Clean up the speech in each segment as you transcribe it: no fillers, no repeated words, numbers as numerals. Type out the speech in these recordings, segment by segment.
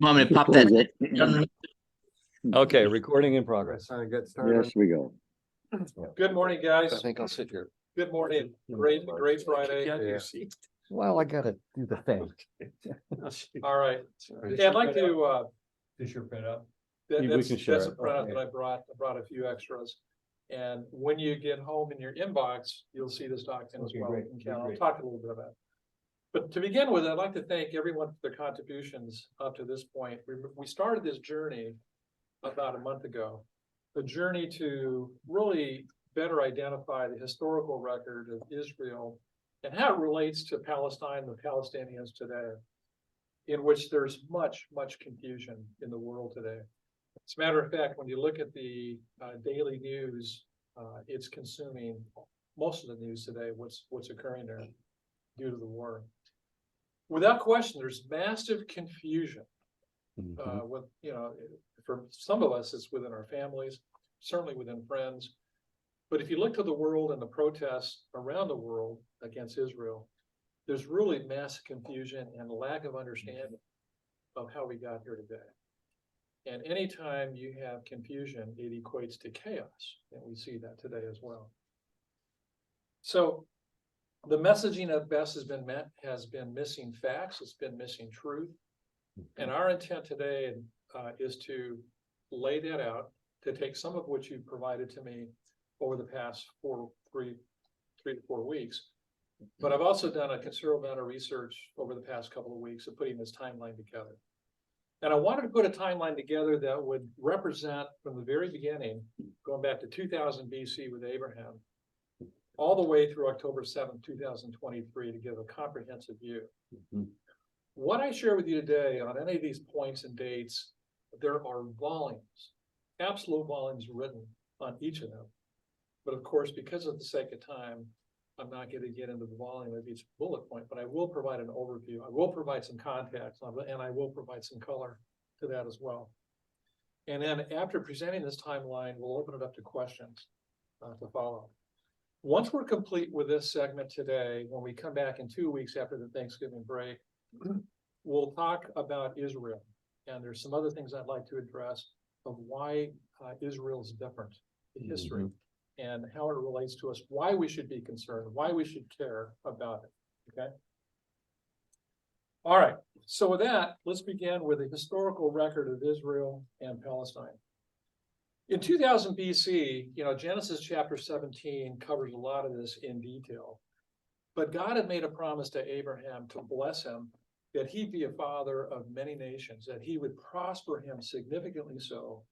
Want me to pop that? Okay, recording in progress. Get started. Yes, we go. Good morning, I guys. think I'll sit here. Good morning. Great Friday. Well, I gotta do the thing. All right. Yeah, I'd like to, Is your print up? that- We that's, can share that's a it. printout Okay. that I brought a few extras. And when you get home in your inbox, you'll see this document as Okay, well. great, Okay, I'll great. talk a little bit about it. But to begin with, I'd like to thank everyone for their contributions up to this point. We started this journey about a month ago. The journey to really better identify the historical record of Israel and how it relates to Palestine, the Palestinians today, in which there's much confusion in the world today. As a matter of fact, when you look at the daily news, it's consuming most of the news today, what's occurring there due to the war. Without question, there's massive confusion. With, for some of us, it's within our families, certainly within friends. But if you look to the world and the protests around the world against Israel, there's really massive confusion and lack of understanding of how we got here today. And anytime you have confusion, it equates to chaos. And we see that today as well. So the messaging at best has been missing facts. It's been missing truth. And our intent today is to lay that out, to take some of what you've provided to me over the past 3 to 4 weeks. But I've also done a considerable amount of research over the past couple of weeks of putting this timeline together. And I wanted to put a timeline together that would represent from the very beginning, going back to 2000 BC with Abraham, all the way through October 7th, 2023 to give a comprehensive view. What I share with you today on any of these points and dates, there are volumes, absolute volumes written on each of them. But of course, because of the sake of time, I'm not going to get into the volume of each bullet point, but I will provide an overview. I will provide some context, and I will provide some color to that as well. And then after presenting this timeline, we'll open it up to questions to follow. Once we're complete with this segment today, when we come back in 2 weeks after the Thanksgiving break, we'll talk about Israel. And there's some other things I'd like to address of why Israel is different in history and how it relates to us, why we should be concerned, why we should care about it, okay? All right, so with that, let's begin with a historical record of Israel and Palestine. In 2000 BC, Genesis chapter 17 covers a lot of this in detail. But God had made a promise to Abraham to bless him, that he'd be a father of many nations, that he would prosper him significantly so,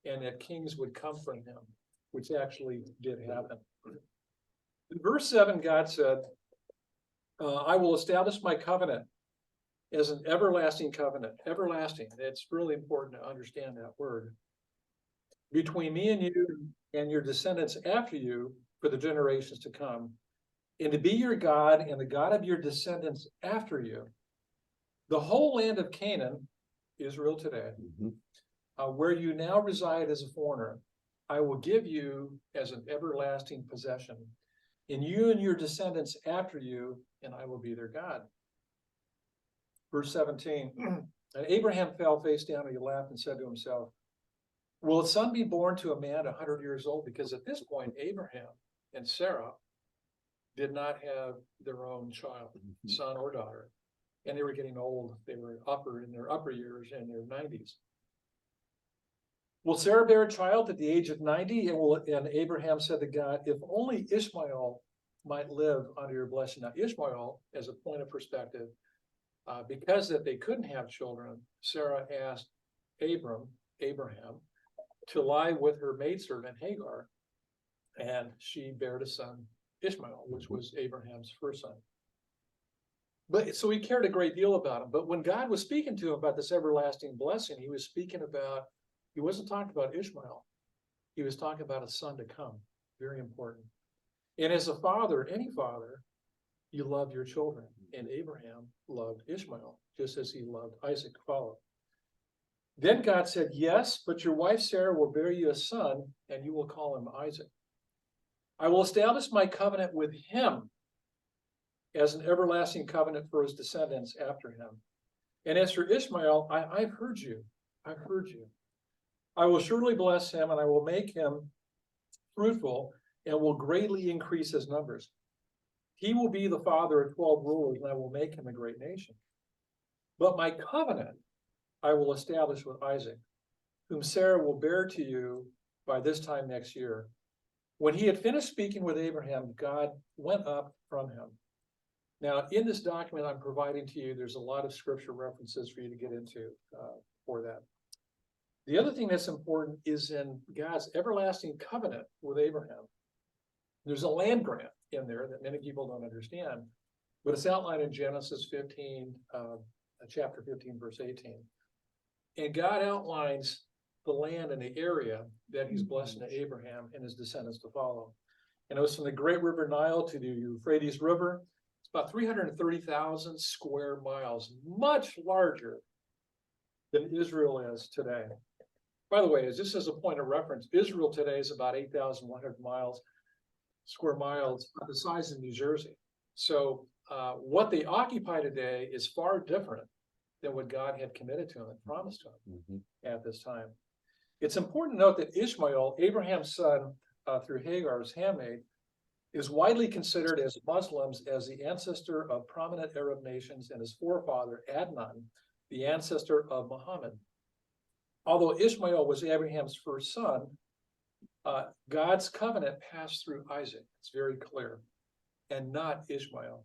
and that kings would come from him, which actually did happen. In verse 7, God said, I will establish my covenant as an everlasting covenant. Everlasting, it's really important to understand that word. Between me and you and your descendants after you for the generations to come, and to be your God and the God of your descendants after you. The whole land of Canaan, Israel today, where you now reside as a foreigner, I will give you as an everlasting possession, in you and your descendants after you, and I will be their God. Verse 17, and Abraham fell face down and he laughed and said to himself, will a son be born to a man 100 years old? Because at this point, Abraham and Sarah did not have their own child, son or daughter, and they were getting old. They were in their upper years and their 90s. Will Sarah bear a child at the age of 90? And Abraham said to God, if only Ishmael might live under your blessing. Now, Ishmael, as a point of perspective, because that they couldn't have children, Sarah asked Abraham, to lie with her maidservant Hagar, and she bare a son, Ishmael, which was Abraham's first son. But so he cared a great deal about him. But when God was speaking to him about this everlasting blessing, he wasn't talking about Ishmael. He was talking about a son to come. Very important. And as a father, any father, you love your children. And Abraham loved Ishmael, just as he loved Isaac, follow. Then God said, yes, but your wife Sarah will bear you a son, and you will call him Isaac. I will establish my covenant with him as an everlasting covenant for his descendants after him. And as for Ishmael, I've heard you. I've heard you. I will surely bless him, and I will make him fruitful, and will greatly increase his numbers. He will be the father of 12 rulers, and I will make him a great nation. But my covenant I will establish with Isaac, whom Sarah will bear to you by this time next year. When he had finished speaking with Abraham, God went up from him. Now, in this document I'm providing to you, there's a lot of scripture references for you to get into for that. The other thing that's important is in God's everlasting covenant with Abraham. There's a land grant in there that many people don't understand, but it's outlined in Genesis 15, chapter 15, verse 18. And God outlines the land and the area that he's blessing to Abraham and his descendants to follow. And it was from the great river Nile to the Euphrates River. It's about 330,000 square miles, much larger than Israel is today. By the way, just as a point of reference, Israel today is about 8,100 square miles, the size of New Jersey. So what they occupy today is far different than what God had committed to him and promised to him at this time. It's important to note that Ishmael, Abraham's son through Hagar's handmaid, is widely considered as Muslims as the ancestor of prominent Arab nations, and his forefather Adnan, the ancestor of Muhammad. Although Ishmael was Abraham's first son, God's covenant passed through Isaac. It's very clear, and not Ishmael,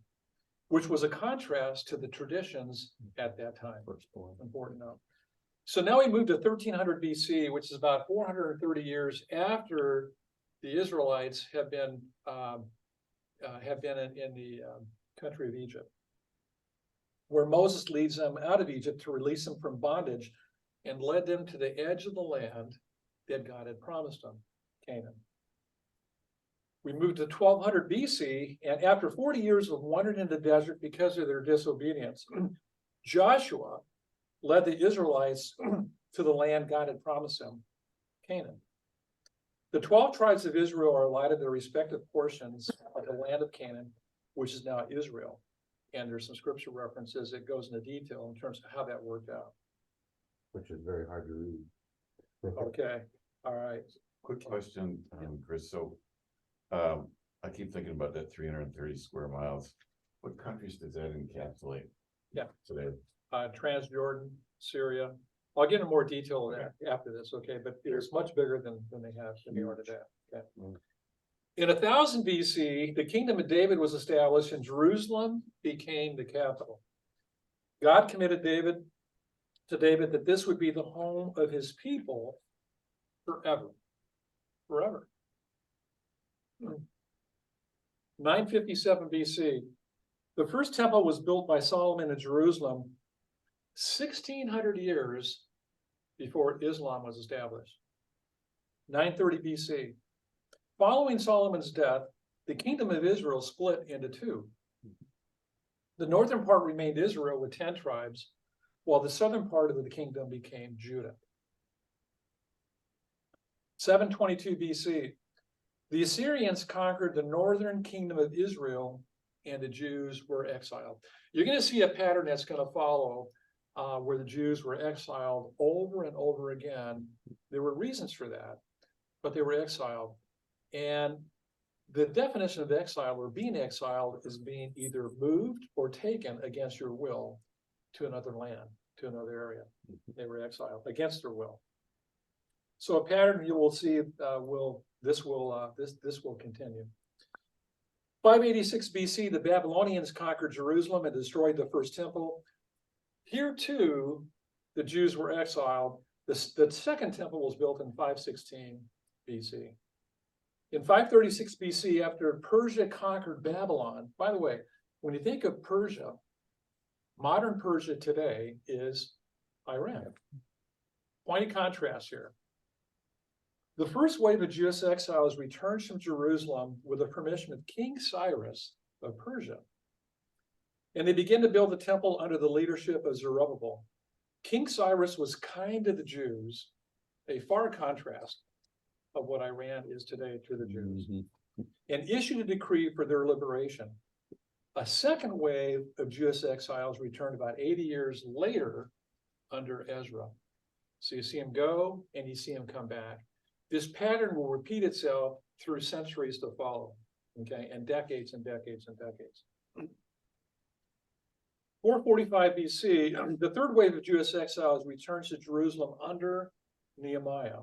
which was a contrast to the traditions at that time. Important to know. So now we move to 1300 BC, which is about 430 years after the Israelites have been in the country of Egypt, where Moses leads them out of Egypt to release them from bondage and led them to the edge of the land that God had promised them, Canaan. We moved to 1200 BC, and after 40 years of wandering in the desert because of their disobedience, Joshua led the Israelites to the land God had promised them, Canaan. The 12 tribes of Israel are allotted their respective portions of the land of Canaan, which is now Israel. And there's some scripture references that goes into detail in terms of how that worked out. Which is very hard to read. Okay, all right. Quick question, Chris. So I keep thinking about that 330 square miles. What countries does that encapsulate? Yeah. Today? Transjordan, Syria. I'll get into more detail of that after this, okay? But it's much bigger than they have than they are today. Okay. In 1000 BC, the kingdom of David was established and Jerusalem became the capital. God committed to David that this would be the home of his people forever. Forever. 957 BC. The first temple was built by Solomon in Jerusalem 1,600 years before Islam was established. 930 BC. Following Solomon's death, the kingdom of Israel split into two. The northern part remained Israel with 10 tribes, while the southern part of the kingdom became Judah. 722 BC. The Assyrians conquered the northern kingdom of Israel, and the Jews were exiled. You're going to see a pattern that's going to follow where the Jews were exiled over and over again. There were reasons for that, but they were exiled. And the definition of exile or being exiled is being either moved or taken against your will to another land, to another area. They were exiled against their will. So a pattern you will see this will continue. 586 BC, the Babylonians conquered Jerusalem and destroyed the first temple. Here too, the Jews were exiled. The second temple was built in 516 BC. In 536 BC, after Persia conquered Babylon, by the way, when you think of Persia, modern Persia today is Iran. Point of contrast here. The first wave of Jewish exiles returned from Jerusalem with the permission of King Cyrus of Persia. And they began to build the temple under the leadership of Zerubbabel. King Cyrus was kind to the Jews, a far contrast of what Iran is today to the Jews, and issued a decree for their liberation. A second wave of Jewish exiles returned about 80 years later under Ezra. So you see him go and you see him come back. This pattern will repeat itself through centuries to follow, okay, and decades and decades and decades. 445 BC, the third wave of Jewish exiles returns to Jerusalem under Nehemiah.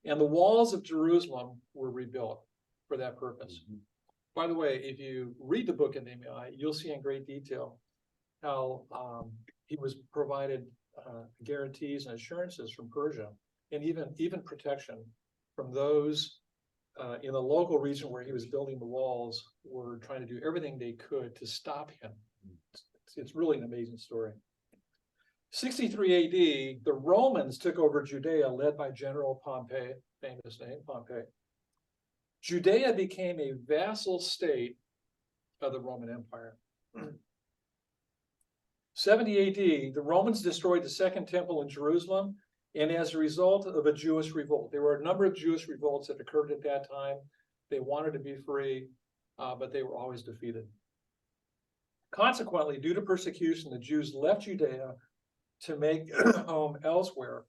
And the walls of Jerusalem were rebuilt for that purpose. By the way, if you read the book of Nehemiah, you'll see in great detail how he was provided guarantees and assurances from Persia, and even protection from those in the local region where he was building the walls were trying to do everything they could to stop him. It's really an amazing story. 63 AD, the Romans took over Judea, led by General Pompey, famous name, Pompey. Judea became a vassal state of the Roman Empire. 70 AD, the Romans destroyed the Second Temple in Jerusalem, and as a result of a Jewish revolt. There were a number of Jewish revolts that occurred at that time. They wanted to be free, but they were always defeated. Consequently, due to persecution, the Jews left Judea to make home elsewhere,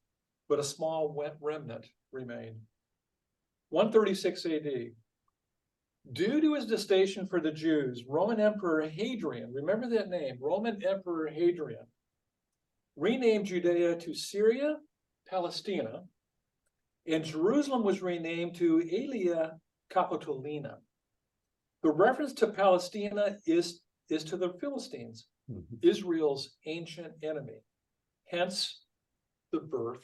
but a small remnant remained. 136 AD. Due to his disdain for the Jews, Roman Emperor Hadrian, remember that name, Roman Emperor Hadrian, renamed Judea to Syria, Palestina, and Jerusalem was renamed to Aelia Capitolina. The reference to Palestina is to the Philistines, Israel's ancient enemy, hence the birth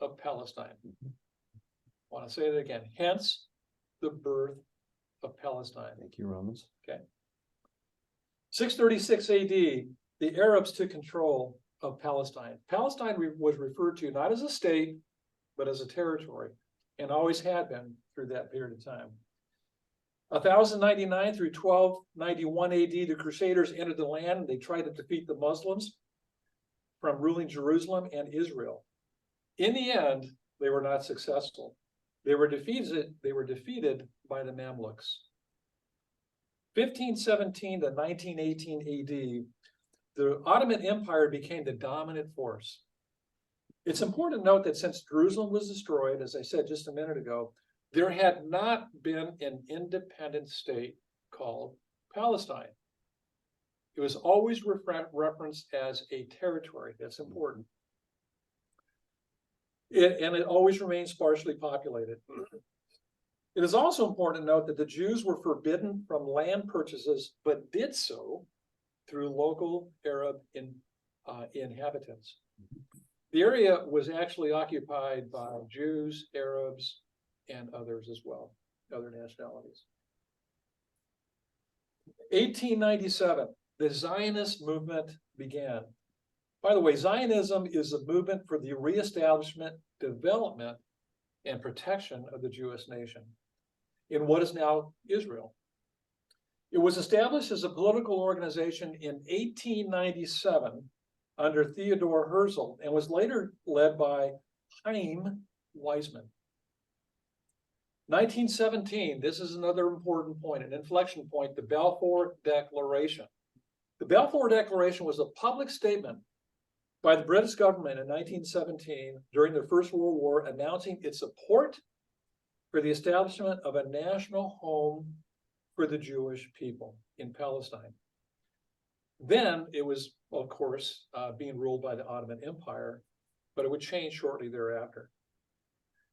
of Palestine. I want to say that again, hence the birth of Palestine. Thank you, Romans. Okay. 636 AD, the Arabs took control of Palestine. Palestine was referred to not as a state, but as a territory, and always had been through that period of time. 1099 through 1291 AD, the Crusaders entered the land. They tried to defeat the Muslims from ruling Jerusalem and Israel. In the end, they were not successful. They were defeated by the Mamluks. 1517 to 1918 AD, the Ottoman Empire became the dominant force. It's important to note that since Jerusalem was destroyed, as I said just a minute ago, there had not been an independent state called Palestine. It was always referenced as a territory. That's important. And it always remained sparsely populated. It is also important to note that the Jews were forbidden from land purchases, but did so through local Arab inhabitants. The area was actually occupied by Jews, Arabs, and others as well, other nationalities. 1897, the Zionist movement began. By the way, Zionism is a movement for the reestablishment, development, and protection of the Jewish nation in what is now Israel. It was established as a political organization in 1897 under Theodore Herzl and was later led by Chaim Weizmann. 1917, this is another important point, an inflection point, the Balfour Declaration. The Balfour Declaration was a public statement by the British government in 1917 during the First World War announcing its support for the establishment of a national home for the Jewish people in Palestine. Then it was, of course, being ruled by the Ottoman Empire, but it would change shortly thereafter.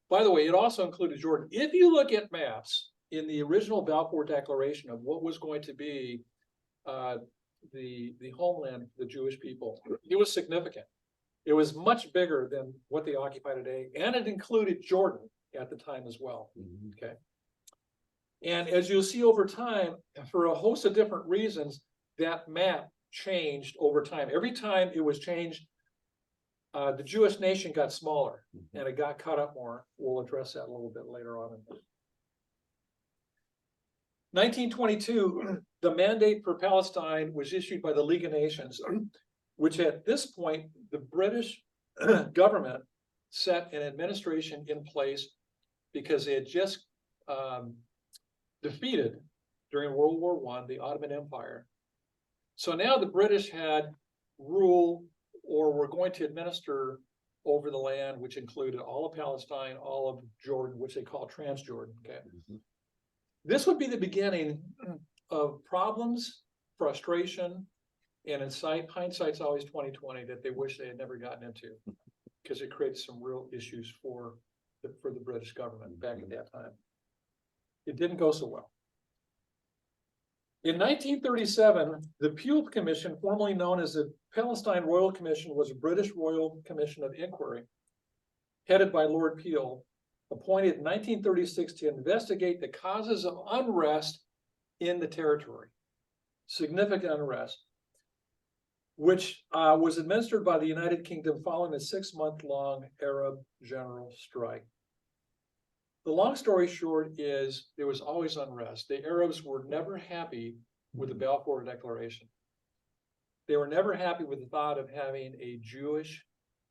By the way, it also included Jordan. If you look at maps in the original Balfour Declaration of what was going to be the homeland of the Jewish people, it was significant. It was much bigger than what they occupy today, and it included Jordan at the time as well. Okay. And as you'll see over time, for a host of different reasons, that map changed over time. Every time it was changed, the Jewish nation got smaller and it got cut up more. We'll address that a little bit later on. 1922, the mandate for Palestine was issued by the League of Nations, which at this point, the British government set an administration in place because they had just defeated, during World War I, the Ottoman Empire. So now the British had rule, or were going to administer over the land, which included all of Palestine, all of Jordan, which they call Transjordan. Okay. This would be the beginning of problems, frustration, and hindsight's always 20/20 that they wish they had never gotten into, because it created some real issues for the British government back at that time. It didn't go so well. In 1937, the Pugh Commission, formerly known as the Palestine Royal Commission, was a British Royal Commission of Inquiry, headed by Lord Peel, appointed in 1936 to investigate the causes of unrest in the territory, significant unrest, which was administered by the United Kingdom following a 6-month-long Arab general strike. The long story short is there was always unrest. The Arabs were never happy with the Balfour Declaration. They were never happy with the thought of having a Jewish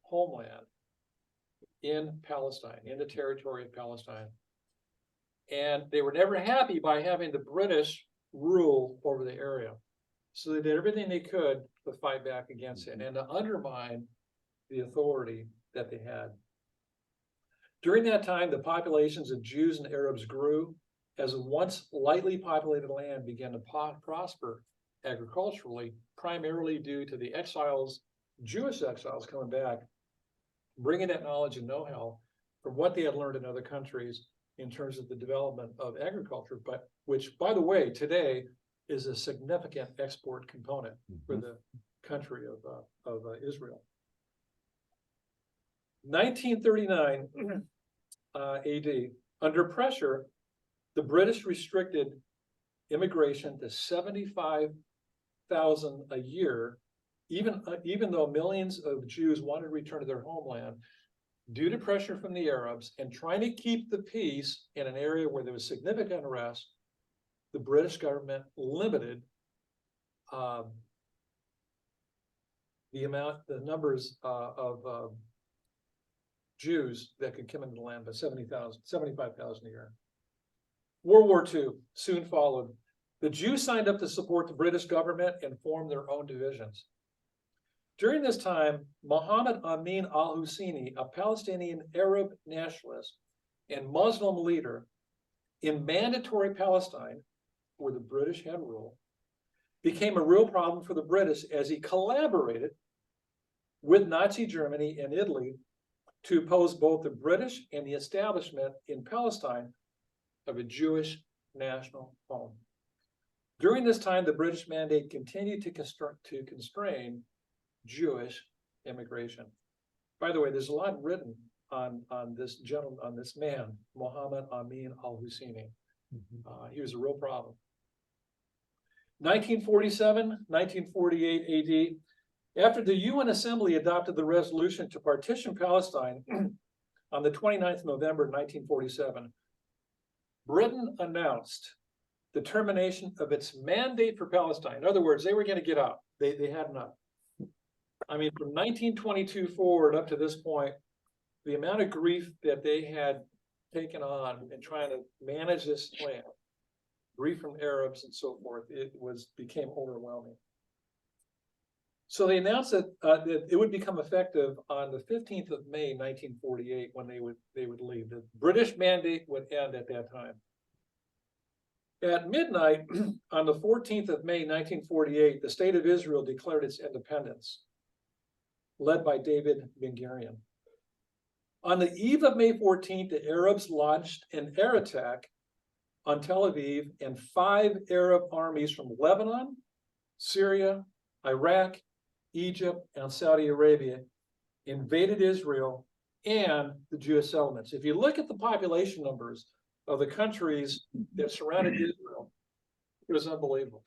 homeland in Palestine, in the territory of Palestine. And they were never happy by having the British rule over the area. So they did everything they could to fight back against it and to undermine the authority that they had. During that time, the populations of Jews and Arabs grew as a once lightly populated land began to prosper agriculturally, primarily due to the exiles, Jewish exiles coming back, bringing that knowledge and know-how from what they had learned in other countries in terms of the development of agriculture, but which, by the way, today is a significant export component for the country of Israel. 1939 AD, under pressure, the British restricted immigration to 75,000 a year, even though millions of Jews wanted to return to their homeland, due to pressure from the Arabs and trying to keep the peace in an area where there was significant unrest. The British government limited the numbers of Jews that could come into the land by 75,000 a year. World War II soon followed. The Jews signed up to support the British government and formed their own divisions. During this time, Mohammed Amin al-Husseini, a Palestinian Arab nationalist and Muslim leader in mandatory Palestine, where the British had rule, became a real problem for the British as he collaborated with Nazi Germany and Italy to oppose both the British and the establishment in Palestine of a Jewish national home. During this time, the British mandate continued to constrain Jewish immigration. By the way, there's a lot written on this gentleman, on this man, Mohammed Amin al-Husseini. He was a real problem. 1947, 1948 AD, after the UN Assembly adopted the resolution to partition Palestine on the 29th of November, 1947, Britain announced the termination of its mandate for Palestine. In other words, they were going to get out. They had enough. I mean, from 1922 forward up to this point, the amount of grief that they had taken on in trying to manage this land, grief from Arabs and so forth, became overwhelming. So they announced that it would become effective on the 15th of May, 1948, when they would leave. The British mandate would end at that time. At midnight on the 14th of May, 1948, the state of Israel declared its independence, led by David Ben-Gurion. On the eve of May 14th, the Arabs launched an air attack on Tel Aviv, and 5 Arab armies from Lebanon, Syria, Iraq, Egypt, and Saudi Arabia invaded Israel and the Jewish settlements. If you look at the population numbers of the countries that surrounded Israel, it was unbelievable.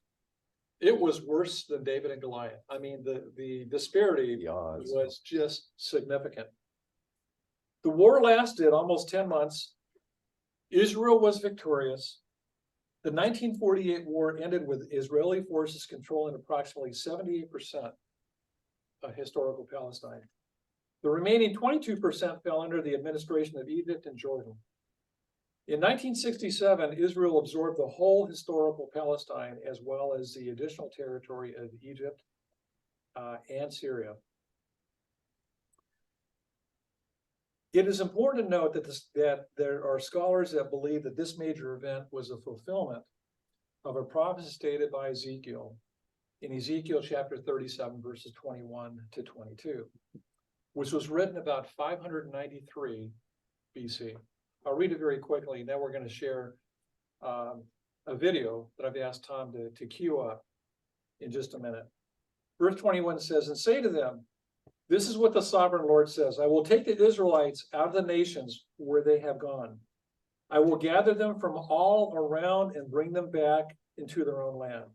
It was worse than David and Goliath. I mean, the disparity was just significant. The war lasted almost 10 months. Israel was victorious. The 1948 war ended with Israeli forces controlling approximately 78% of historical Palestine. The remaining 22% fell under the administration of Egypt and Jordan. In 1967, Israel absorbed the whole historical Palestine as well as the additional territory of Egypt and Syria. It is important to note that there are scholars that believe that this major event was a fulfillment of a prophecy stated by Ezekiel in Ezekiel chapter 37, verses 21 to 22, which was written about 593 BC. I'll read it very quickly, and then we're going to share a video that I've asked Tom to queue up in just a minute. Verse 21 says, "And say to them, this is what the sovereign Lord says, I will take the Israelites out of the nations where they have gone. I will gather them from all around and bring them back into their own land.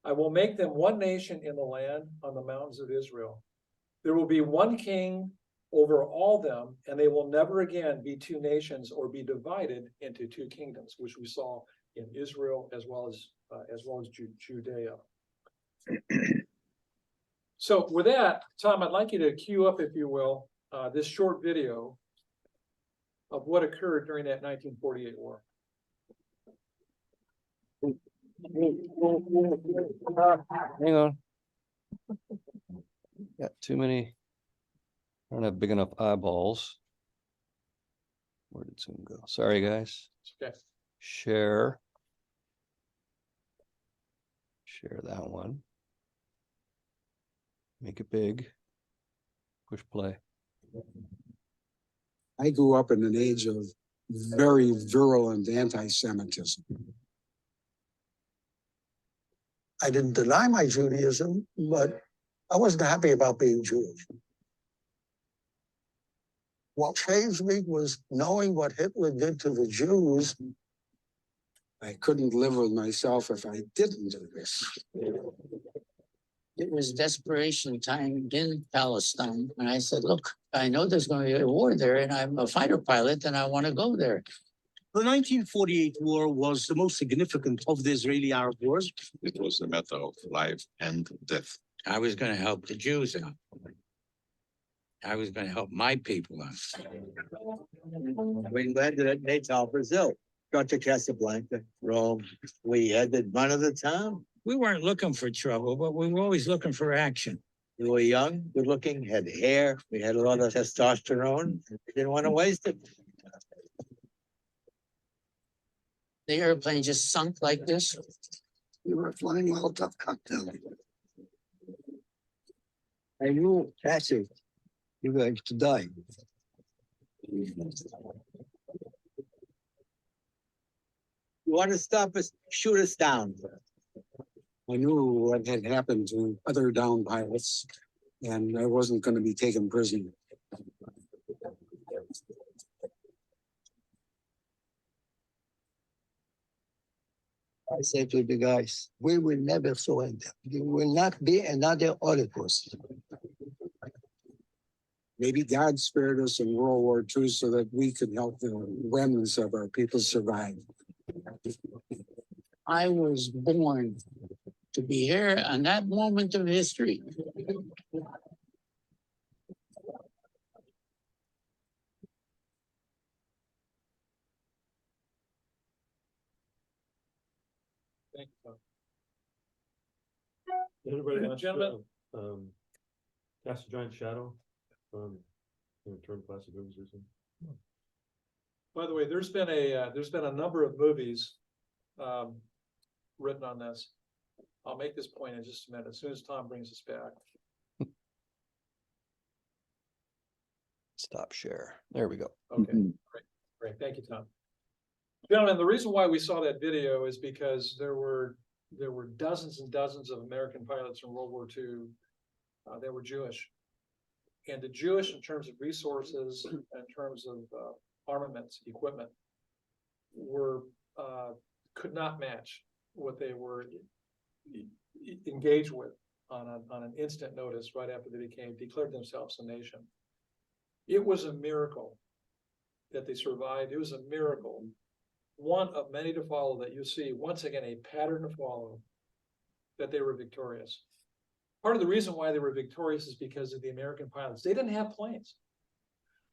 I will make them one nation in the land on the mountains of Israel. There will be one king over all them, and they will never again be two nations or be divided into two kingdoms," which we saw in Israel as well as Judea. So with that, Tom, I'd like you to queue up, if you will, this short video of what occurred during that 1948 war. Hang on. Got too many. I don't have big enough eyeballs. Where did Zoom go? Sorry, guys. Okay. Share. Share that one. Make it big. Push play. I grew up in an age of very virulent anti-Semitism. I didn't deny my Judaism, but I wasn't happy about being Jewish. What changed me was knowing what Hitler did to the Jews. I couldn't live with myself if I didn't do this. It was desperation time in Palestine. And I said, look, I know there's going to be a war there, and I'm a fighter pilot, and I want to go there. The 1948 war was the most significant of the Israeli-Arab wars. It was a matter of life and death. I was going to help the Jews out. I was going to help my people out. We landed at Natal, Brazil, got to Casablanca, Rome. We headed one of the town. We weren't looking for trouble, but we were always looking for action. We were young, good looking, had hair. We had a lot of testosterone. We didn't want to waste it. The airplane just sunk like this. We were flying Molotov cocktail. I knew, Patrick, you're going to die. You want to stop us? Shoot us down. I knew what had happened to other downed pilots, and I wasn't going to be taken prisoner. I said to the guys, we will never surrender. There will not be another Holocaust. Maybe God spared us in World War II so that we could help the remnants of our people survive. I was born to be here on that moment of history. Thank you, Tom. Everybody else, Gentlemen. Cast a Giant Shadow, turn classic movies recently. By the way, there's been a number of movies written on this. I'll make this point in just a minute, as soon as Tom brings us back. Stop share. There we go. Okay, great. Thank you, Tom. Gentlemen, the reason why we saw that video is because there were dozens and dozens of American pilots in World War II that were Jewish. And the Jewish, in terms of resources, in terms of armaments, equipment, could not match what they were engaged with on an instant notice right after they declared themselves a nation. It was a miracle that they survived. It was a miracle, one of many to follow, that you see once again a pattern to follow, that they were victorious. Part of the reason why they were victorious is because of the American pilots. They didn't have planes.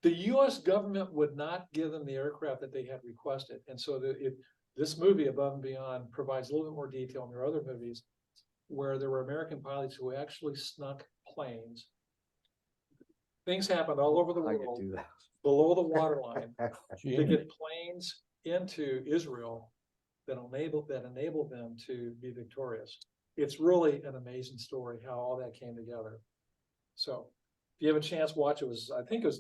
The US government would not give them the aircraft that they had requested. And so if this movie Above and Beyond provides a little bit more detail than their other movies, where there were American pilots who actually snuck planes. Things happened all over the I could world do that. below the waterline to Gee. get planes into Israel that enabled them to be victorious. It's really an amazing story how all that came together. So if you have a chance, watch it. I think it was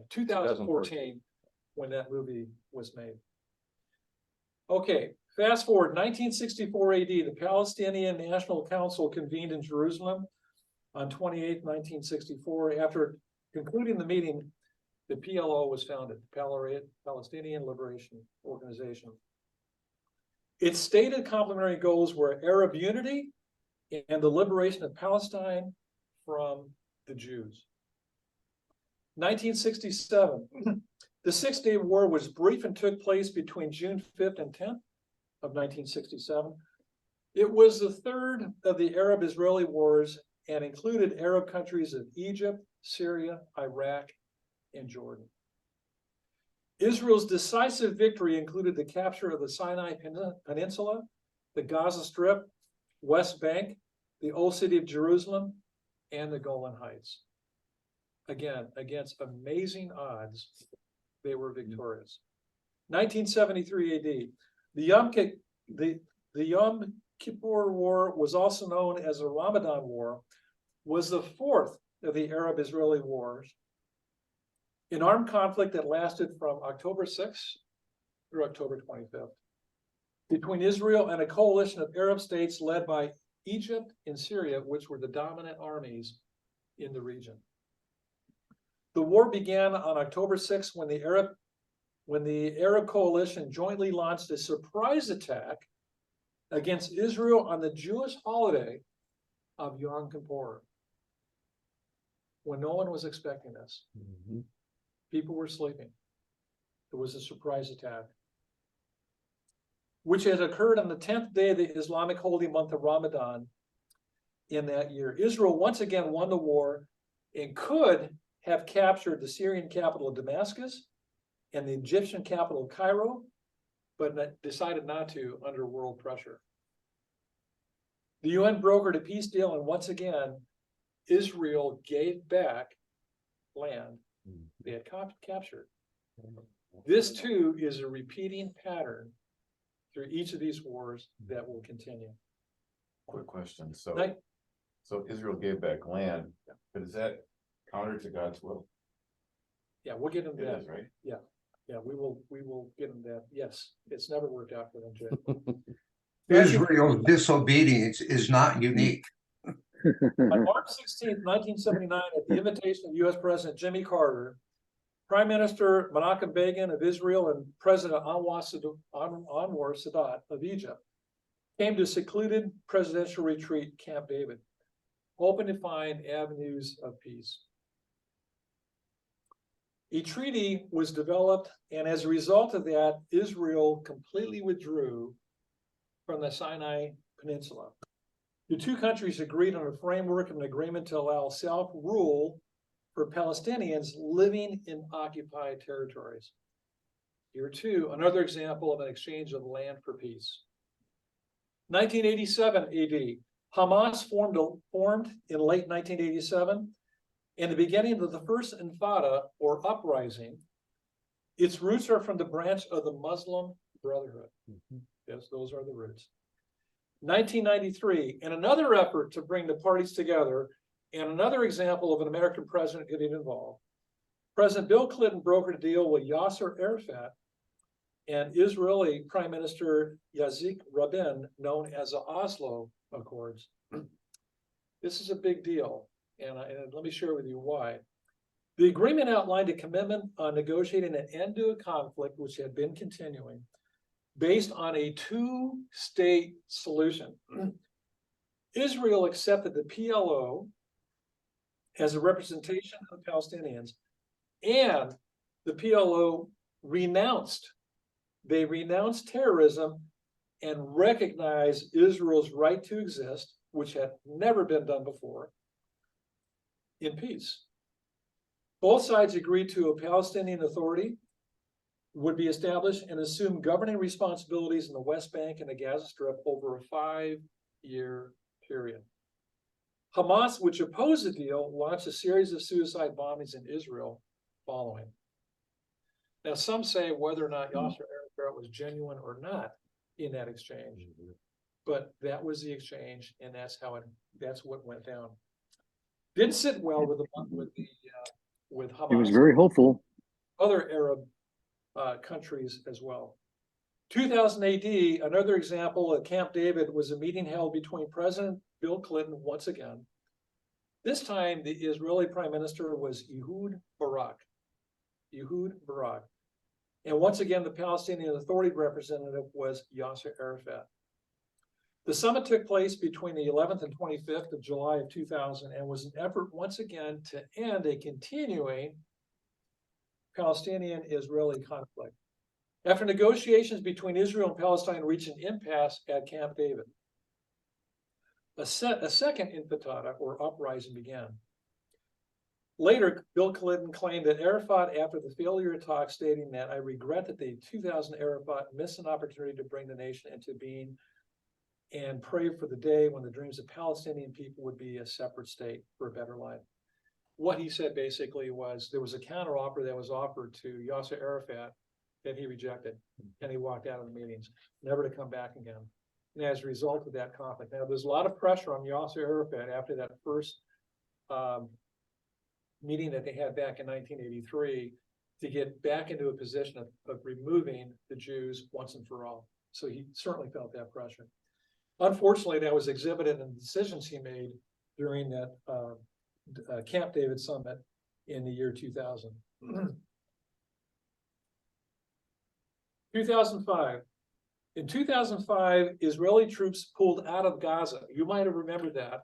2014 when that movie was made. Okay, fast forward 1964 AD, the Palestinian National Council convened in Jerusalem on 28th, 1964. After concluding the meeting, the PLO was founded, Palestinian Liberation Organization. Its stated complementary goals were Arab unity and the liberation of Palestine from the Jews. 1967, the Six-Day War was brief and took place between June 5th and 10th of 1967. It was the third of the Arab-Israeli wars and included Arab countries of Egypt, Syria, Iraq, and Jordan. Israel's decisive victory included the capture of the Sinai Peninsula, the Gaza Strip, West Bank, the Old City of Jerusalem, and the Golan Heights. Again, against amazing odds, they were victorious. 1973 AD, the Yom Kippur War was also known as the Ramadan War, was the fourth of the Arab-Israeli wars, an armed conflict that lasted from October 6th through October 25th between Israel and a coalition of Arab states led by Egypt and Syria, which were the dominant armies in the region. The war began on October 6th when the Arab coalition jointly launched a surprise attack against Israel on the Jewish holiday of Yom Kippur, when no one was expecting this. Mm-hmm. People were sleeping. It was a surprise attack, which had occurred on the 10th day of the Islamic holy month of Ramadan in that year. Israel once again won the war and could have captured the Syrian capital of Damascus and the Egyptian capital of Cairo, but decided not to under world pressure. The UN brokered a peace deal, and once again, Israel gave back land they had captured. This too is a repeating pattern through each of these wars that will continue. Quick question, so, Right. so Israel gave back land, but is that counter to God's will? Yeah, we'll get into It that. is, right? Yeah, we will get into that. Yes, it's never worked out for them, Jay. Israel's disobedience is not unique. On March 16th, 1979, at the invitation of U.S. President Jimmy Carter, Prime Minister Menachem Begin of Israel and President Anwar Sadat of Egypt came to secluded presidential retreat Camp David, hoping to find avenues of peace. A treaty was developed, and as a result of that, Israel completely withdrew from the Sinai Peninsula. The two countries agreed on a framework of an agreement to allow self-rule for Palestinians living in occupied territories. Here too, another example of an exchange of land for peace. 1987 AD, Hamas formed in late 1987, in the beginning of the first Intifada, or uprising. Its roots are from the branch of the Muslim Brotherhood. Yes, those are the roots. 1993, in another effort to bring the parties together, and another example of an American president getting involved, President Bill Clinton brokered a deal with Yasser Arafat and Israeli Prime Minister Yitzhak Rabin, known as the Oslo Accords. This is a big deal, and let me share with you why. The agreement outlined a commitment on negotiating an end to a conflict which had been continuing, based on a two-state solution. Israel accepted the PLO as a representation of the Palestinians, and the PLO renounced terrorism and recognized Israel's right to exist, which had never been done before, in peace. Both sides agreed to a Palestinian Authority would be established and assume governing responsibilities in the West Bank and the Gaza Strip over a 5-year period. Hamas, which opposed the deal, launched a series of suicide bombings in Israel following. Now, some say whether or not Yasser Arafat was genuine or not in that exchange, but that was the exchange, and that's what went down. Didn't sit well with Hamas. He was very hopeful. Other Arab countries as well. 2000 AD, another example at Camp David was a meeting held between President Bill Clinton once again. This time, the Israeli Prime Minister was Ehud Barak. And once again, the Palestinian Authority representative was Yasser Arafat. The summit took place between the 11th and 25th of July of 2000 and was an effort once again to end a continuing Palestinian-Israeli conflict. After negotiations between Israel and Palestine reached an impasse at Camp David, a second intifada or uprising began. Later, Bill Clinton claimed that Arafat, after the failure talk, stating that I regret that the 2000 Arafat missed an opportunity to bring the nation into being and pray for the day when the dreams of Palestinian people would be a separate state for a better life. What he said basically was there was a counteroffer that was offered to Yasser Arafat that he rejected, and he walked out of the meetings, never to come back again. And as a result of that conflict, now there's a lot of pressure on Yasser Arafat after that first meeting that they had back in 1983 to get back into a position of removing the Jews once and for all. So he certainly felt that pressure. Unfortunately, that was exhibited in the decisions he made during that Camp David summit in the year 2000. 2005. In 2005, Israeli troops pulled out of Gaza. You might have remembered that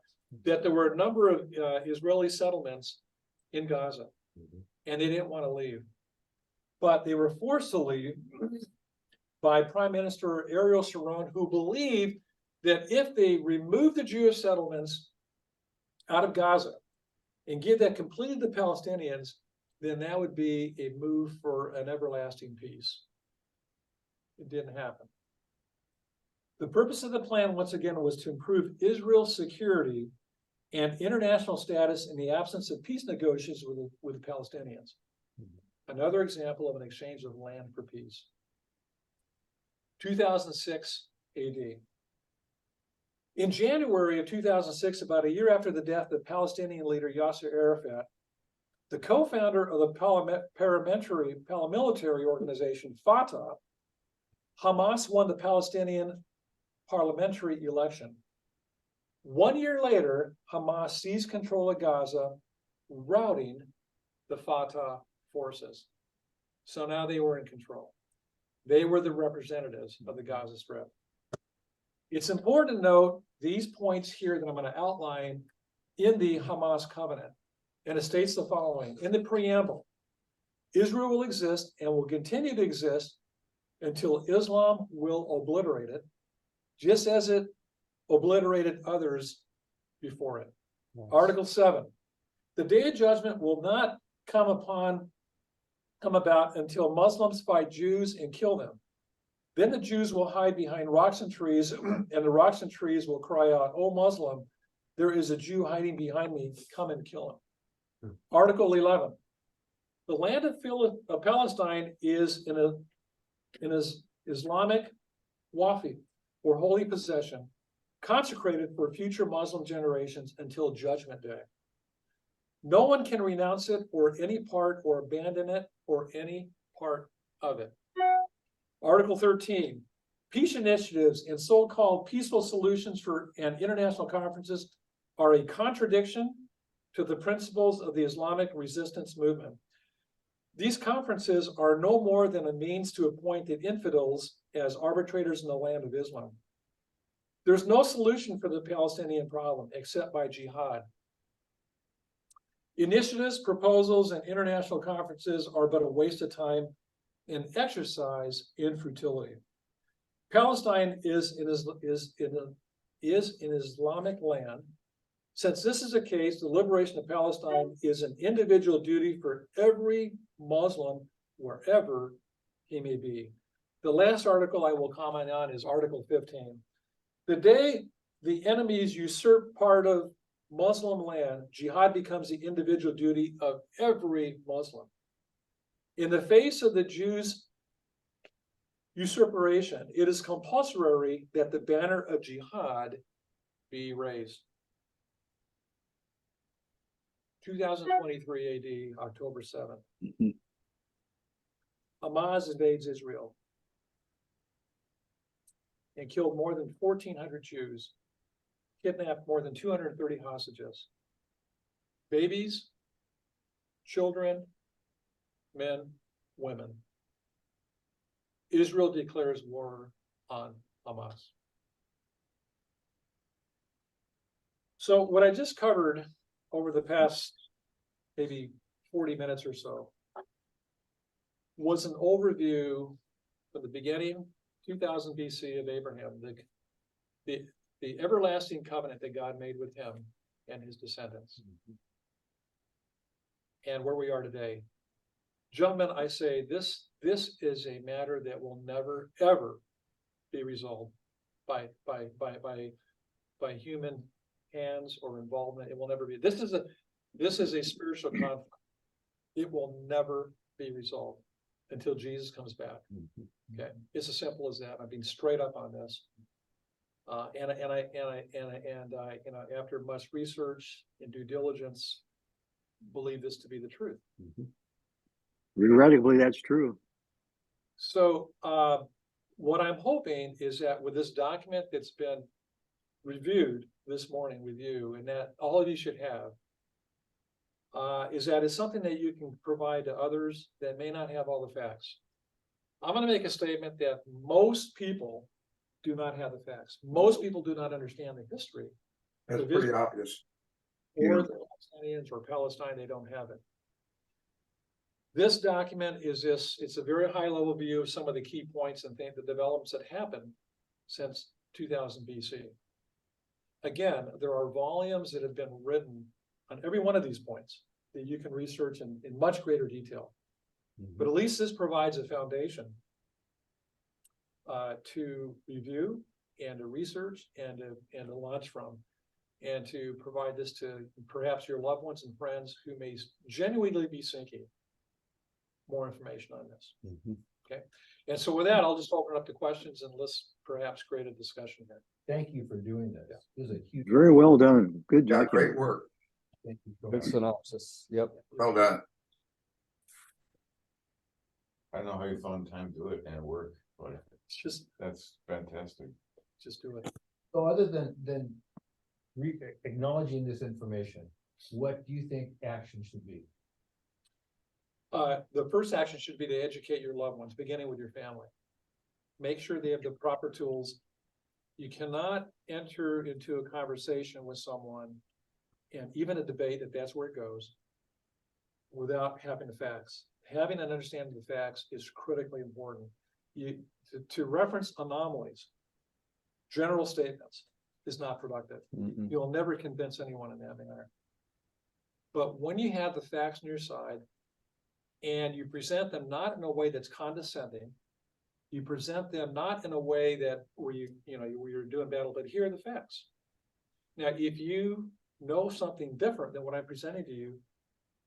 there were a number of Israeli settlements in Gaza, and they didn't want to leave. But they were forced to leave by Prime Minister Ariel Sharon, who believed that if they removed the Jewish settlements out of Gaza and give that completely to the Palestinians, then that would be a move for an everlasting peace. It didn't happen. The purpose of the plan, once again, was to improve Israel's security and international status in the absence of peace negotiations with the Palestinians. Another example of an exchange of land for peace. 2006 AD. In January of 2006, about a year after the death of Palestinian leader Yasser Arafat, the co-founder of the paramilitary organization Fatah, Hamas won the Palestinian parliamentary election. 1 year later, Hamas seized control of Gaza, routing the Fatah forces. So now they were in control. They were the representatives of the Gaza Strip. It's important to note these points here that I'm going to outline in the Hamas covenant. And it states the following. In the preamble, Israel will exist and will continue to exist until Islam will obliterate it, just as it obliterated others before it. Yes. Article 7, the day of judgment will not come about until Muslims fight Jews and kill them. Then the Jews will hide behind rocks and trees, and the rocks and trees will cry out, "O Muslim, there is a Jew hiding behind me, come and kill him." Article 11, the land of Palestine is in an Islamic wafi, or holy possession, consecrated for future Muslim generations until Judgment Day. No one can renounce it or any part or abandon it or any part of it. Article 13, peace initiatives and so-called peaceful solutions and international conferences are a contradiction to the principles of the Islamic resistance movement. These conferences are no more than a means to appoint the infidels as arbitrators in the land of Islam. There's no solution for the Palestinian problem except by jihad. Initiatives, proposals, and international conferences are but a waste of time and exercise in futility. Palestine is an Islamic land Since this is a case, the liberation of Palestine is an individual duty for every Muslim wherever he may be. The last article I will comment on is Article 15. The day the enemies usurp part of Muslim land, jihad becomes the individual duty of every Muslim. In the face of the Jews' usurpation, it is compulsory that the banner of jihad be raised. 2023 AD, October 7th. Hamas invades Israel and killed more than 1,400 Jews, kidnapped more than 230 hostages, babies, children, men, women. Israel declares war on Hamas. So what I just covered over the past maybe 40 minutes or so was an overview of the beginning, 2000 BC, of Abraham, the everlasting covenant that God made with him and his descendants, and where we are today. Gentlemen, I say this is a matter that will never ever be resolved by human hands or involvement. It will never be. This is a spiritual conflict. It will never be resolved until Jesus comes back. Okay, it's as simple as that. I'm being straight up on this. And I, after much research and due diligence, believe this to be the truth. Theoretically, that's true. So what I'm hoping is that with this document that's been reviewed this morning with you, and that all of you should have, is that it's something that you can provide to others that may not have all the facts. I'm going to make a statement that most people do not have the facts. Most people do not understand the history. That's pretty obvious. Or the Palestinians or Palestine, they don't have it. This document is it's a very high level view of some of the key points and the developments that happened since 2000 BC. Again, there are volumes that have been written on every one of these points that you can research in much greater detail. But at least this provides a foundation to review and to research and to launch from, and to provide this to perhaps your loved ones and friends who may genuinely be seeking more information on this. Okay, and so with that, I'll just open it up to questions and let's perhaps create a discussion here. Thank you for doing this. This is a huge. Very well done. Good Yeah, job. great work. Thank you so Good much. synopsis. Yep. Well done. I don't know how you found time to do it and it worked, but It's that's fantastic. just do it. So other than acknowledging this information, what do you think action should be? The first action should be to educate your loved ones, beginning with your family. Make sure they have the proper tools. You cannot enter into a conversation with someone, and even a debate, if that's where it goes, without having the facts. Having an understanding of the facts is critically important. To reference anomalies, general statements, is not productive. You'll never convince anyone in that manner. But when you have the facts on your side, and you present them not in a way that's condescending, you present them not in a way that where you're doing battle, but here are the facts. Now, if you know something different than what I'm presenting to you,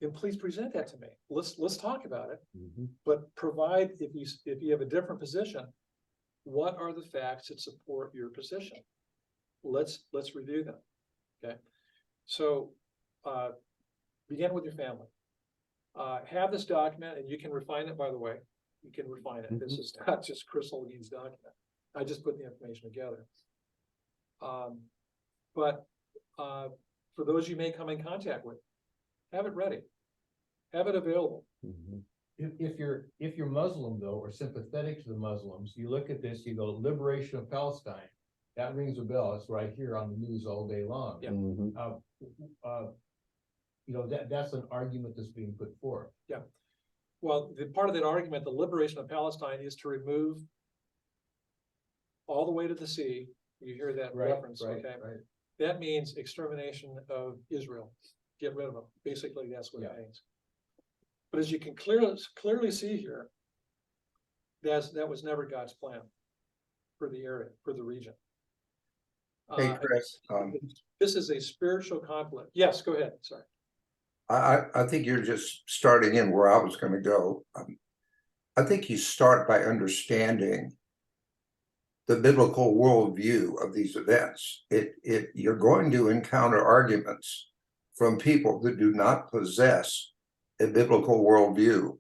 then please present that to me. Let's talk about it. But provide, if you have a different position, what are the facts that support your position? Let's review them. Okay. So begin with your family. Have this document, and you can refine it, by the way. You can refine it. This is not just Chris Holguin's document. I just put the information together. But for those you may come in contact with, have it ready. Have it available. If you're Muslim though, or sympathetic to the Muslims, you look at this, you go, liberation of Palestine. That rings a bell. It's right here on the news all day long. Yeah. That's an argument that's being put forth. Yeah. Well, the part of that argument, the liberation of Palestine, is to remove all the way to the sea. You hear that reference, okay? Right. that means extermination of Israel. Get rid of them. Basically, that's what it means. But as you can clearly see here, that was never God's plan for the area, for the region. Hey, Chris, This is a spiritual conflict. Yes, go ahead. Sorry. I think you're just starting in where I was gonna go. I think you start by understanding the biblical worldview of these events. You're going to encounter arguments from people that do not possess a biblical worldview.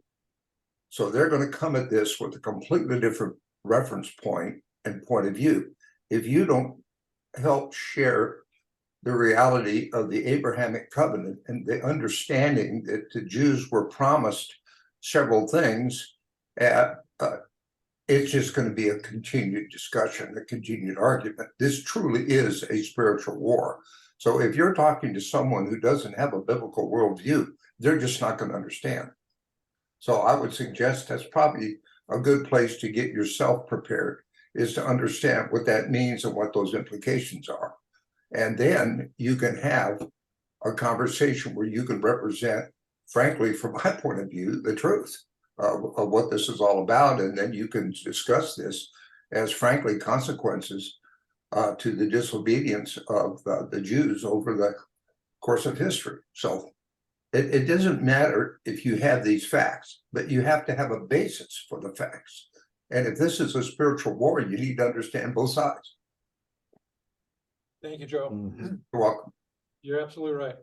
So they're going to come at this with a completely different reference point and point of view. If you don't help share the reality of the Abrahamic covenant and the understanding that the Jews were promised several things, it's just going to be a continued discussion, a continued argument. This truly is a spiritual war. So if you're talking to someone who doesn't have a biblical worldview, they're just not going to understand. So I would suggest that's probably a good place to get yourself prepared, is to understand what that means and what those implications are. And then you can have a conversation where you can represent, frankly, from my point of view, the truth of what this is all about. And then you can discuss this as, frankly, consequences to the disobedience of the Jews over the course of history. So it doesn't matter if you have these facts, but you have to have a basis for the facts. And if this is a spiritual war, you need to understand both sides. Thank you, Joe. You're welcome. You're absolutely right.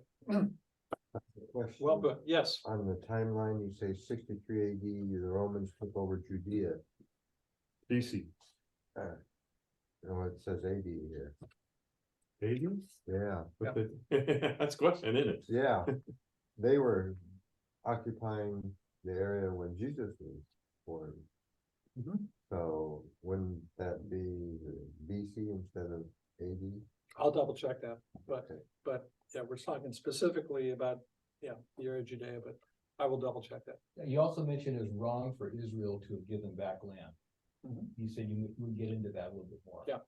Question. Well put. Yes. On the timeline, you say 63 AD, the Romans took over Judea. BC. No, it says AD here. 80? Yeah, That's a question, isn't it? yeah. They were occupying the area when Jesus was born. So wouldn't that be BC instead of AD? I'll double check that, but yeah, we're talking specifically about, the area of Judea, but I will double check that. You also mentioned it was wrong for Israel to have given back land. You said you would get into that a little bit more. Yeah.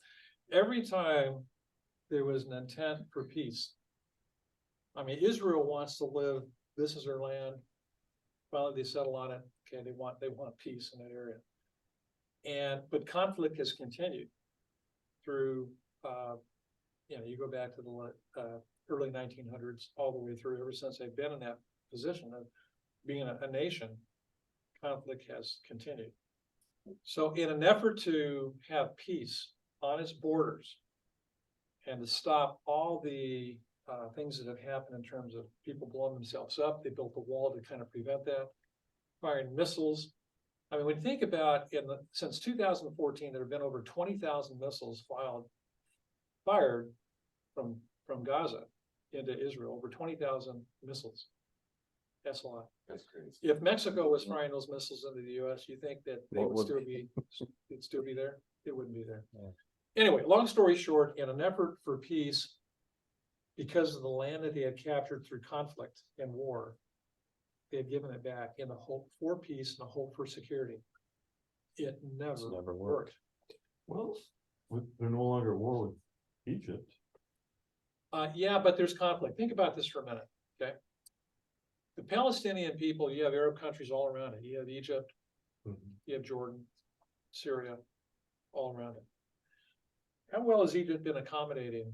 Every time there was an intent for peace. I mean, Israel wants to live, this is their land. Finally, they settle on it. Okay, they want peace in that area. But conflict has continued through, you go back to the early 1900s, all the way through, ever since they've been in that position of being a nation, conflict has continued. So in an effort to have peace on its borders and to stop all the things that have happened in terms of people blowing themselves up, they built a wall to kind of prevent that, firing missiles. I mean, when you think about since 2014, there have been over 20,000 missiles fired from Gaza into Israel, over 20,000 missiles. That's a lot. That's crazy. If Mexico was firing those missiles into the US, you think that they would still be there? It wouldn't be there. Yeah. Anyway, long story short, in an effort for peace, because of the land that they had captured through conflict and war, they had given it back in the hope for peace and the hope for security. It never worked. Well, they're no longer at war with Egypt. Yeah, but there's conflict. Think about this for a minute, okay? The Palestinian people, you have Arab countries all around it. You have Egypt, you have Jordan, Syria, all around it. How well has Egypt been accommodating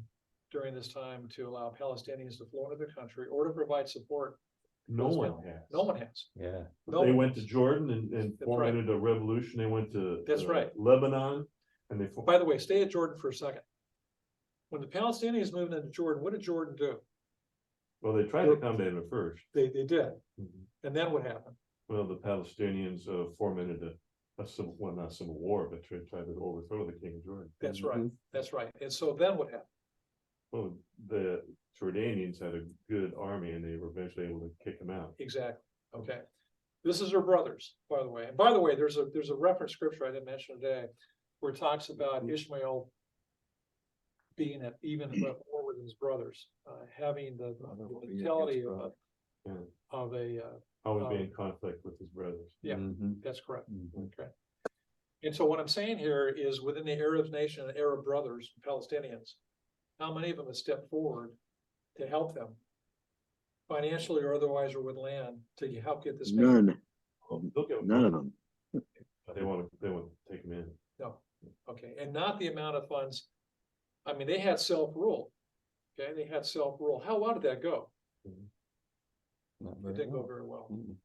during this time to allow Palestinians to flow into their country or to provide support? No one has. No one has. Yeah. They went to Jordan and fomented a revolution. They went to Lebanon, and they. By the way, stay at Jordan for a second. When the Palestinians moved into Jordan, what did Jordan do? Well, they tried to accommodate them at first. They did. And then what happened? Well, the Palestinians fomented a civil war, but tried to overthrow the king of Jordan. That's right. That's right. And so then what happened? Well, the Jordanians had a good army, and they were eventually able to kick them out. Exactly. Okay. This is their brothers, by the way. And by the way, there's a reference scripture I didn't mention today, where it talks about Ishmael being at even war with his brothers, having the mentality of a always being in conflict with his brothers. Yeah, that's correct. Okay. And so what I'm saying here is within the Arab nation, Arab brothers, Palestinians, how many of them have stepped forward to help them? Financially or otherwise, or with land to help get this. None, Look at. none of them. They want to take them in. No, okay, and not the amount of funds. I mean, they had self-rule. Okay, they had self-rule. How did that go? Not It very didn't go well. very well. Mm.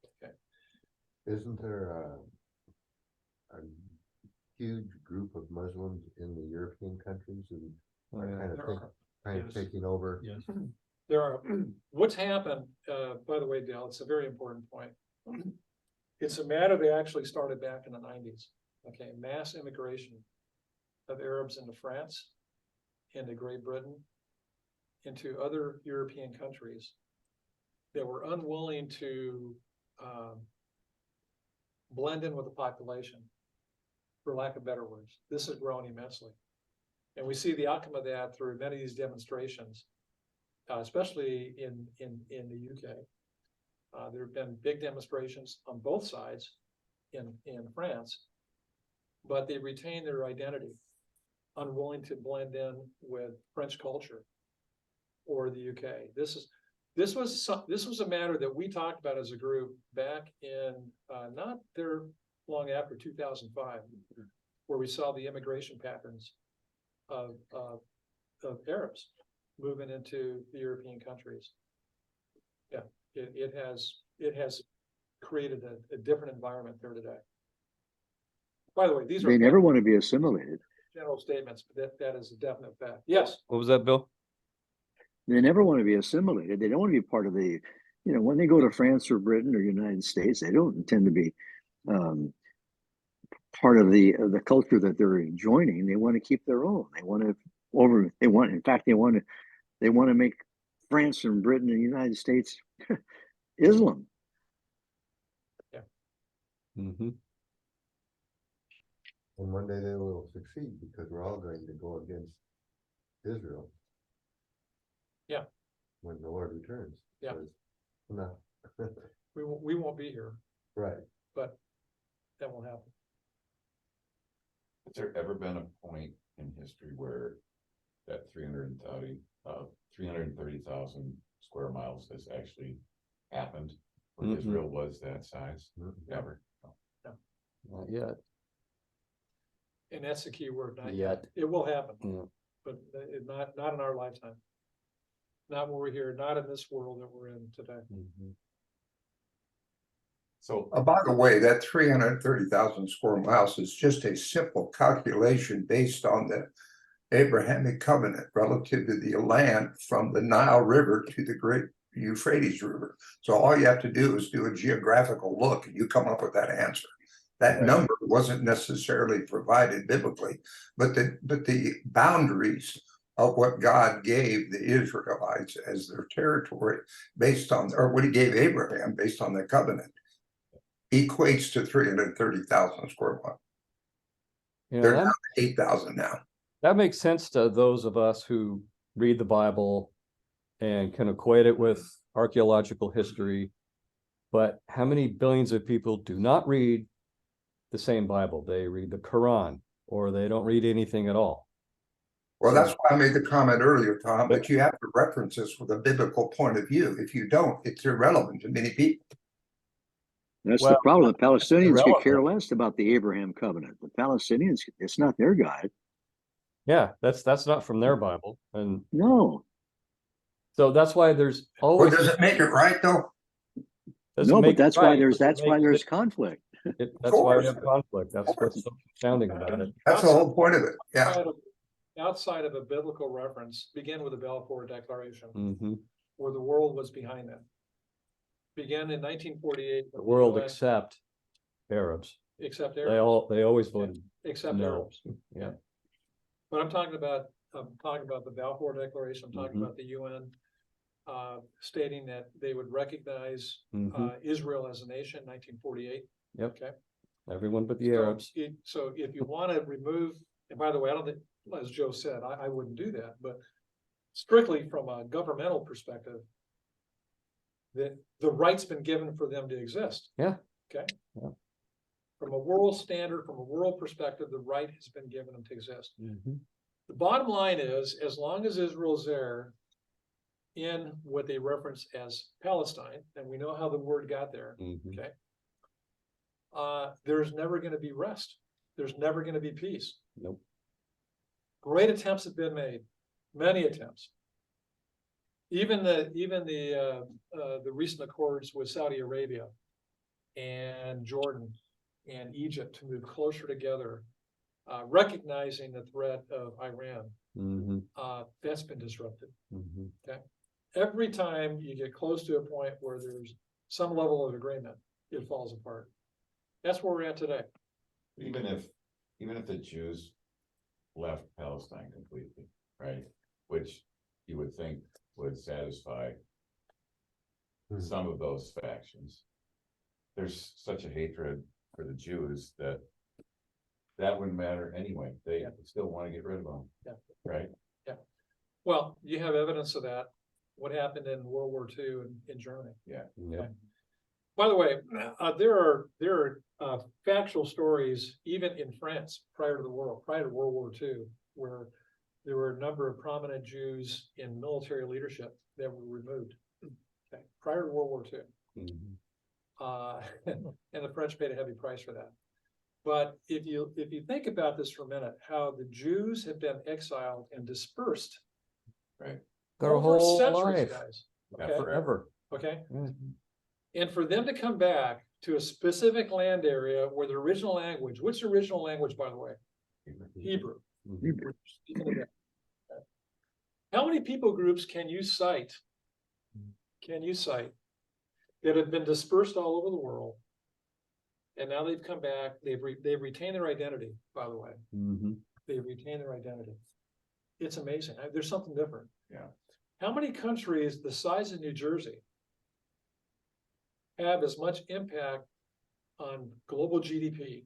Isn't there a huge group of Muslims in the European countries who Oh, are yeah. kind of Yes. taking over? Yes. There are, what's happened, by the way, Dale, it's a very important point. It's a matter that actually started back in the 90s. Okay, mass immigration of Arabs into France, into Great Britain, into other European countries that were unwilling to blend in with the population, for lack of better words. This has grown immensely. And we see the outcome of that through many of these demonstrations, especially in the UK. There have been big demonstrations on both sides in France, but they retain their identity, unwilling to blend in with French culture or the UK. This was a matter that we talked about as a group back in not there long after 2005, where we saw the immigration patterns of Arabs moving into the European countries. Yeah, it has created a different environment there today. By the way, these are They never want to be assimilated. general statements, but that is a definite fact. Yes. What was that, Bill? They never want to be assimilated. They don't want to be part of the, when they go to France or Britain or United States, they don't intend to be part of the culture that they're joining. They want to keep their own. They want to make France and Britain and the United States Islam. Mm-hmm. And one day they will succeed because we're all going to go against Israel. Yeah. When the Lord returns. Yeah. No. We won't be here, Right. but that won't happen. Has there ever been a point in history where that 330,000 square miles has actually happened? Where Mm-mm. Israel was that size? Never. No. Not yet. And that's the key word, not Yet. yet. It will happen, Yeah. but not in our lifetime. Not when we're here, not in this world that we're in today. Mm-hmm. So By the way, that 330,000 square miles is just a simple calculation based on the Abrahamic covenant relative to the land from the Nile River to the Great Euphrates River. So all you have to do is do a geographical look and you come up with that answer. That Right. number wasn't necessarily provided biblically, but the boundaries of what God gave the Israelites as their territory based on, or what he gave Abraham based on the covenant, equates to 330,000 square miles. They're down to 8,000 now. That makes sense to those of us who read the Bible and can equate it with archaeological history. But how many billions of people do not read the same Bible? They read the Quran, or they don't read anything at all. Well, that's why I made the comment earlier, Tom, but you have to reference this with a biblical point of view. If you don't, it's irrelevant to many people. That's Well, the problem. The Palestinians could irrelevant. care less about the Abraham covenant. The Palestinians, it's not their God. Yeah, that's not from their Bible. And No, so that's why there's Well, always does it make it right though? doesn't no, make but it that's why right, there's doesn't that's why make there's it- conflict. that's why we course. have conflict. That's what's so astounding about it. That's the whole point of it. Yeah. Outside of a biblical reference, begin with the Balfour Declaration, Mm-hmm. where the world was behind them. Began in 1948. The world UN, except Arabs. except They Arabs, they always voted except no. Arabs. Yeah. But I'm talking about the Balfour Declaration. I'm talking Mhm. about the UN stating that they would recognize Mhm. Israel as a nation, 1948. Yep. Okay. Everyone but the So Arabs. So if you want to remove, and by the way, I don't think, as Joe said, I wouldn't do that, but strictly from a governmental perspective, that the right's been given for them to exist. Yeah. Okay. Yeah. From a world standard, from a world perspective, the right has been given them to exist. Mhm. The bottom line is, as long as Israel's there in what they reference as Palestine, and we know how the word got there, okay? There's never gonna be rest. There's never gonna be peace. Nope. Great attempts have been made, many attempts. Even the recent accords with Saudi Arabia and Jordan and Egypt to move closer together, recognizing the threat of Iran, that's been disrupted. Okay, every time you get close to a point where there's some level of agreement, it falls apart. That's where we're at today. Even if the Jews left Palestine completely, right? Which you would think would satisfy some of those factions. There's such a hatred for the Jews that wouldn't matter anyway. They still want to get rid of them. Yeah. Right? Yeah. Well, you have evidence of that. What happened in World War II in Germany? Yeah. Okay. By the way, there are factual stories even in France prior to World War II, where there were a number of prominent Jews in military leadership that were removed. Okay, prior to World War II, and the French paid a heavy price for that. But if you think about this for a minute, how the Jews have been exiled and dispersed, right, their whole centuries, life, guys. Okay? Forever. Okay. And for them to come back to a specific land area where the original language, what's the original language, by the way? Hebrew. Hebrew. How many people groups can you cite that have been dispersed all over the world, and now they've come back, they've retained their identity, by the way. They've retained their identity. It's amazing. There's something different. Yeah. How many countries the size of New Jersey have as much impact on global GDP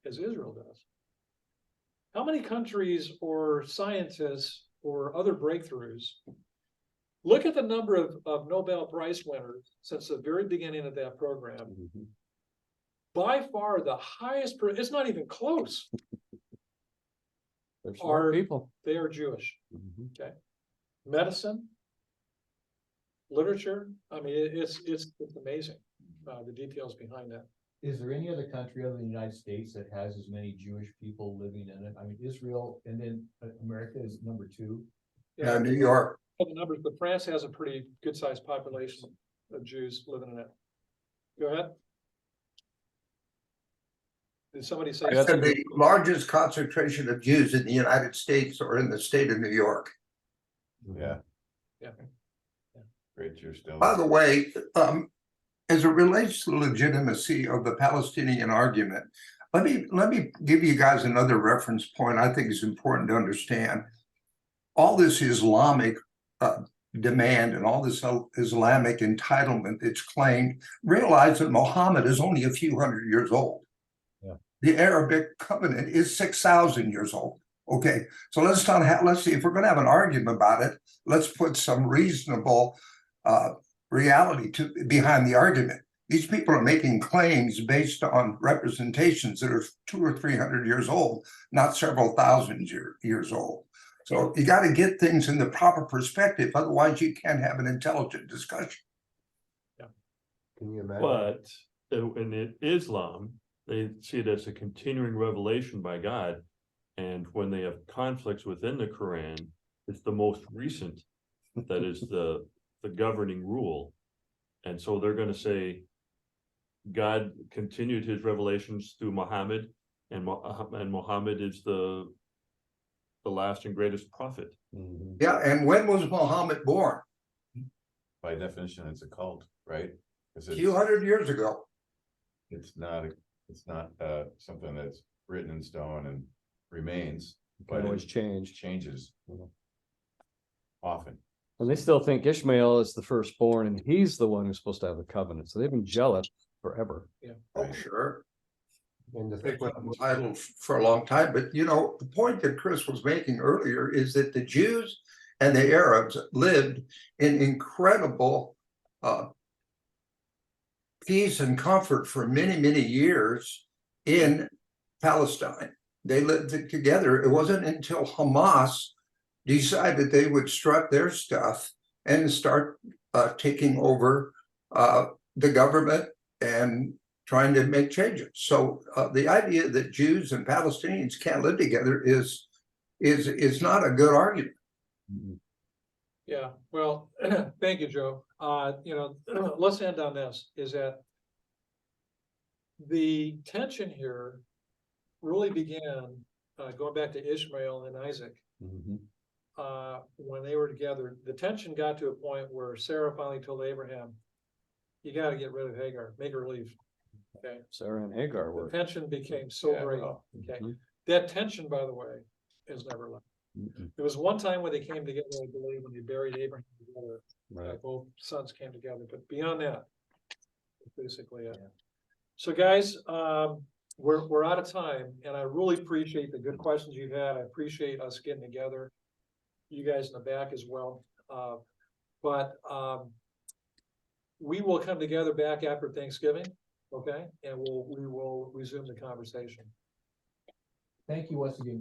as Israel does? How many countries or scientists or other breakthroughs? Look at the number of Nobel Prize winners since the very beginning of that program. By far the highest, it's not even close. There's more people. They are Jewish. Okay. Medicine, literature. I mean, it's amazing, the details behind that. Is there any other country other than the United States that has as many Jewish people living in it? I mean, Israel, and then America is number 2. Yeah, New York. The numbers, but France has a pretty good sized population of Jews living in it. Go ahead. Did somebody say? I said the largest concentration of Jews in the United States or in the state of New York. Yeah. Yeah. Great Jewish still. By the way, as it relates to the legitimacy of the Palestinian argument, let me give you guys another reference point I think is important to understand. All this Islamic demand and all this Islamic entitlement that's claimed, realize that Muhammad is only a few hundred years old. Yeah. The Arabic covenant is 6,000 years old. Okay, so let's see if we're going to have an argument about it. Let's put some reasonable reality behind the argument. These people are making claims based on representations that are 200 or 300 years old, not several thousand years old. So you got to get things in the proper perspective, otherwise you can't have an intelligent discussion. Yeah. Can you imagine? But in Islam, they see it as a continuing revelation by God. And when they have conflicts within the Quran, it's the most recent that is the governing rule. And so they're going to say God continued his revelations through Muhammad, and Muhammad is the last and greatest prophet. Yeah, and when was Muhammad born? By definition, it's a cult, right? A few hundred years ago. It's not something that's written in stone and remains, But always changes often. And they still think Ishmael is the firstborn and he's the one who's supposed to have the covenant. So they've been jealous forever. Yeah. Oh, sure. And the thing Title for a long time, but the point that Chris was making earlier is that the Jews and the Arabs lived in incredible peace and comfort for many, many years in Palestine. They lived it together. It wasn't until Hamas decided they would strut their stuff and start taking over the government and trying to make changes. So the idea that Jews and Palestinians can't live together is not a good argument. Yeah, well, thank you, Joe. You know, let's end on this, is that the tension here really began, going back to Ishmael and Isaac. When they were together, the tension got to a point where Sarah finally told Abraham, you gotta get rid of Hagar, make her leave. Okay, Sarah and Hagar the were. tension became so Yeah, great. well, Okay, Mhm. that tension, by the way, has never left. Mhm. There was one time when they came together, I believe, when they buried Abraham together. Right. Both sons came together, but beyond that, basically, yeah. So guys, we're out of time, and I really appreciate the good questions you've had. I appreciate us getting together. You guys in the back as well. But we will come together back after Thanksgiving, okay? And we will resume the conversation. Thank you once again.